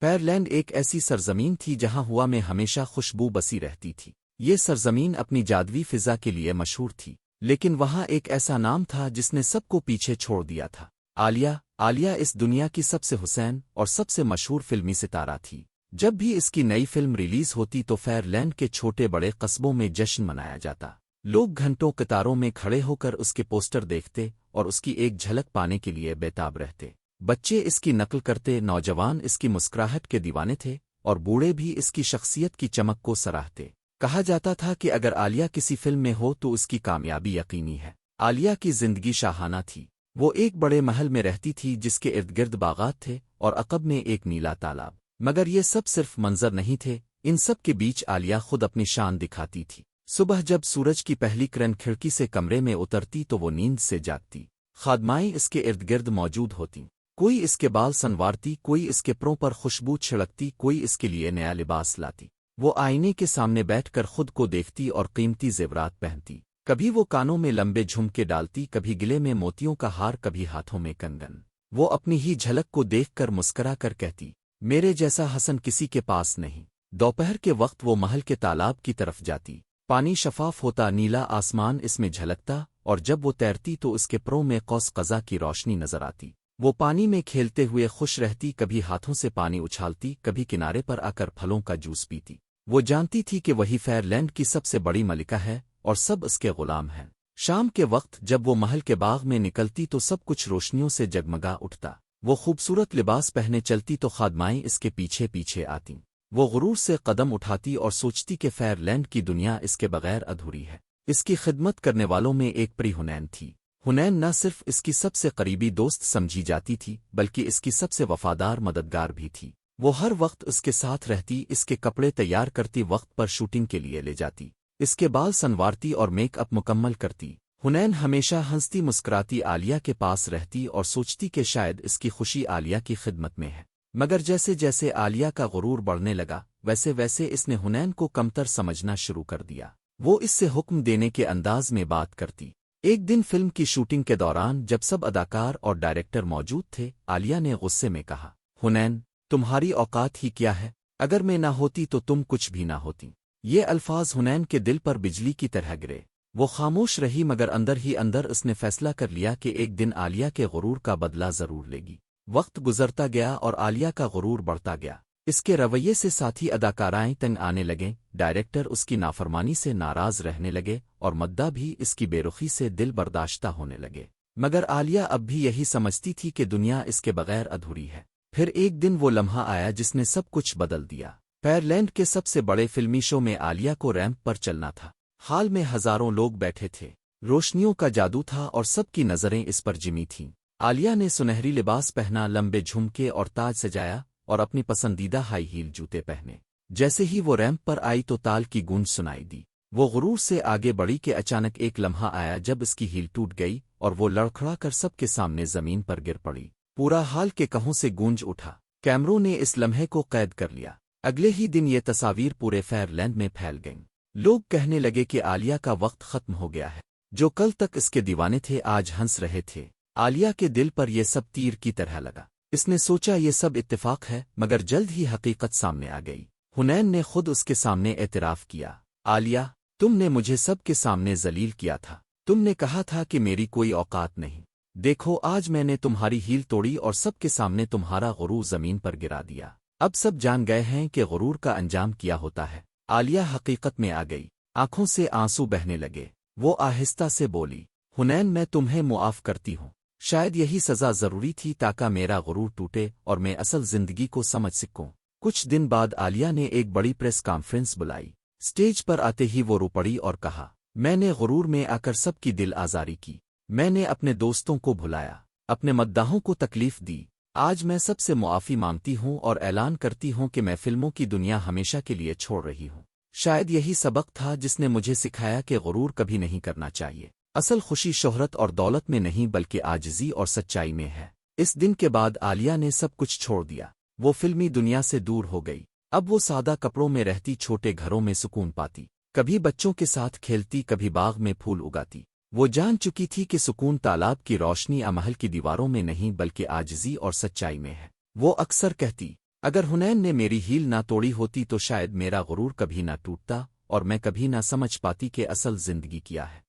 Fair land ایک ایسی سرزمین تھی جہاں ہوا میں ہمیشہ خوشبو بسی رہتی تھی۔ یہ سرزمین اپنی جادوئی فضا کے لیے مشہور تھی، لیکن وہاں ایک ایسا نام تھا جس نے سب کو پیچھے چھوڑ دیا تھا۔ عالیہ اس دنیا کی سب سے حسین اور سب سے مشہور فلمی ستارہ تھی۔ جب بھی اس کی نئی فلم ریلیز ہوتی تو فیئر لینڈ کے چھوٹے بڑے قصبوں میں جشن منایا جاتا۔ لوگ گھنٹوں قطاروں میں کھڑے ہو کر اس کے پوسٹر دیکھتے اور اس کی ایک جھلک پانے کے لیے بےتاب رہتے۔ بچے اس کی نقل کرتے، نوجوان اس کی مسکراہٹ کے دیوانے تھے، اور بوڑھے بھی اس کی شخصیت کی چمک کو سراہتے۔ کہا جاتا تھا کہ اگر عالیہ کسی فلم میں ہو تو اس کی کامیابی یقینی ہے۔ عالیہ کی زندگی شاہانہ تھی۔ وہ ایک بڑے محل میں رہتی تھی جس کے ارد گرد باغات تھے اور عقب میں ایک نیلا تالاب۔ مگر یہ سب صرف منظر نہیں تھے، ان سب کے بیچ عالیہ خود اپنی شان دکھاتی تھی۔ صبح جب سورج کی پہلی کرن کھڑکی سے کمرے میں اترتی تو وہ نیند سے جاگتی۔ خادمائیں اس کے ارد گرد موجود ہوتیں۔ کوئی اس کے بال سنوارتی، کوئی اس کے پروں پر خوشبو چھڑکتی، کوئی اس کے لیے نیا لباس لاتی۔ وہ آئینے کے سامنے بیٹھ کر خود کو دیکھتی اور قیمتی زیورات پہنتی۔ کبھی وہ کانوں میں لمبے جھمکے ڈالتی، کبھی گلے میں موتیوں کا ہار، کبھی ہاتھوں میں کنگن۔ وہ اپنی ہی جھلک کو دیکھ کر مسکرا کر کہتی، میرے جیسا حسن کسی کے پاس نہیں۔ دوپہر کے وقت وہ محل کے تالاب کی طرف جاتی۔ پانی شفاف ہوتا، نیلا آسمان اس میں جھلکتا، اور جب وہ تیرتی تو اس کے پروں میں قوس قزح کی روشنی نظر آتی۔ وہ پانی میں کھیلتے ہوئے خوش رہتی، کبھی ہاتھوں سے پانی اچھالتی، کبھی کنارے پر آ کر پھلوں کا جوس پیتی۔ وہ جانتی تھی کہ وہی فیئر لینڈ کی سب سے بڑی ملکہ ہے اور سب اس کے غلام ہیں۔ شام کے وقت جب وہ محل کے باغ میں نکلتی تو سب کچھ روشنیوں سے جگمگا اٹھتا۔ وہ خوبصورت لباس پہنے چلتی تو خادمائیں اس کے پیچھے پیچھے آتیں۔ وہ غرور سے قدم اٹھاتی اور سوچتی کہ فیئر لینڈ کی دنیا اس کے بغیر ادھوری ہے۔ اس کی خدمت کرنے والوں میں ایک پری ہنین تھی۔ ہنین نہ صرف اس کی سب سے قریبی دوست سمجھی جاتی تھی بلکہ اس کی سب سے وفادار مددگار بھی تھی۔ وہ ہر وقت اس کے ساتھ رہتی، اس کے کپڑے تیار کرتی، وقت پر شوٹنگ کے لیے لے جاتی، اس کے بال سنوارتی اور میک اپ مکمل کرتی۔ ہنین ہمیشہ ہنستی مسکراتی عالیہ کے پاس رہتی اور سوچتی کہ شاید اس کی خوشی عالیہ کی خدمت میں ہے۔ مگر جیسے جیسے عالیہ کا غرور بڑھنے لگا ویسے ویسے اس نے ہنین کو کمتر سمجھنا شروع کر دیا۔ وہ اس سے حکم دینے کے انداز میں بات کرتی۔ ایک دن فلم کی شوٹنگ کے دوران جب سب اداکار اور ڈائریکٹر موجود تھے، عالیہ نے غصے میں کہا، ہنین، تمہاری اوقات ہی کیا ہے؟ اگر میں نہ ہوتی تو تم کچھ بھی نہ ہوتی۔ یہ الفاظ ہنین کے دل پر بجلی کی طرح گرے۔ وہ خاموش رہی، مگر اندر ہی اندر اس نے فیصلہ کر لیا کہ ایک دن عالیہ کے غرور کا بدلہ ضرور لے گی۔ وقت گزرتا گیا اور عالیہ کا غرور بڑھتا گیا۔ اس کے رویے سے ساتھی اداکارائیں تنگ آنے لگیں، ڈائریکٹر اس کی نافرمانی سے ناراض رہنے لگے اور مداح بھی اس کی بے رخی سے دل برداشتہ ہونے لگے۔ مگر عالیہ اب بھی یہی سمجھتی تھی کہ دنیا اس کے بغیر ادھوری ہے۔ پھر ایک دن وہ لمحہ آیا جس نے سب کچھ بدل دیا۔ فیئر لینڈ کے سب سے بڑے فلمی شو میں عالیہ کو ریمپ پر چلنا تھا۔ ہال میں ہزاروں لوگ بیٹھے تھے، روشنیوں کا جادو تھا اور سب کی نظریں اس پر جمی تھیں۔ عالیہ نے سنہری لباس پہنا، لمبے جھمکے اور تاج سجایا اور اپنی پسندیدہ ہائی ہیل جوتے پہنے۔ جیسے ہی وہ ریمپ پر آئی تو تال کی گونج سنائی دی۔ وہ غرور سے آگے بڑھی کہ اچانک ایک لمحہ آیا جب اس کی ہیل ٹوٹ گئی اور وہ لڑکھڑا کر سب کے سامنے زمین پر گر پڑی۔ پورا ہال کے کہوں سے گونج اٹھا۔ کیمروں نے اس لمحے کو قید کر لیا۔ اگلے ہی دن یہ تصاویر پورے فیئر لینڈ میں پھیل گئیں۔ لوگ کہنے لگے کہ عالیہ کا وقت ختم ہو گیا ہے۔ جو کل تک اس کے دیوانے تھے آج ہنس رہے تھے۔ عالیہ کے دل پر یہ سب تیر کی طرح لگا۔ اس نے سوچا یہ سب اتفاق ہے، مگر جلد ہی حقیقت سامنے آ گئی۔ ہنین نے خود اس کے سامنے اعتراف کیا، عالیہ، تم نے مجھے سب کے سامنے ذلیل کیا تھا۔ تم نے کہا تھا کہ میری کوئی اوقات نہیں۔ دیکھو آج میں نے تمہاری ہیل توڑی اور سب کے سامنے تمہارا غرور زمین پر گرا دیا۔ اب سب جان گئے ہیں کہ غرور کا انجام کیا ہوتا ہے۔ عالیہ حقیقت میں آ گئی، آنکھوں سے آنسو بہنے لگے۔ وہ آہستہ سے بولی، ہنین، میں تمہیں معاف کرتی ہوں۔ شاید یہی سزا ضروری تھی تاکہ میرا غرور ٹوٹے اور میں اصل زندگی کو سمجھ سکوں۔ کچھ دن بعد عالیہ نے ایک بڑی پریس کانفرنس بلائی۔ سٹیج پر آتے ہی وہ رو پڑی اور کہا، میں نے غرور میں آ کر سب کی دل آزاری کی۔ میں نے اپنے دوستوں کو بھلایا، اپنے مداحوں کو تکلیف دی۔ آج میں سب سے معافی مانگتی ہوں اور اعلان کرتی ہوں کہ میں فلموں کی دنیا ہمیشہ کے لیے چھوڑ رہی ہوں۔ شاید یہی سبق تھا جس نے مجھے سکھایا کہ غرور کبھی نہیں کرنا چاہیے۔ اصل خوشی شہرت اور دولت میں نہیں بلکہ عاجزی اور سچائی میں ہے۔ اس دن کے بعد عالیہ نے سب کچھ چھوڑ دیا۔ وہ فلمی دنیا سے دور ہو گئی۔ اب وہ سادہ کپڑوں میں رہتی، چھوٹے گھروں میں سکون پاتی، کبھی بچوں کے ساتھ کھیلتی، کبھی باغ میں پھول اگاتی۔ وہ جان چکی تھی کہ سکون تالاب کی روشنی محل کی دیواروں میں نہیں بلکہ عاجزی اور سچائی میں ہے۔ وہ اکثر کہتی، اگر حنین نے میری ہیل نہ توڑی ہوتی تو شاید میرا غرور کبھی نہ ٹوٹتا اور میں کبھی نہ سمجھ پاتی کہ اصل زندگی کیا ہے۔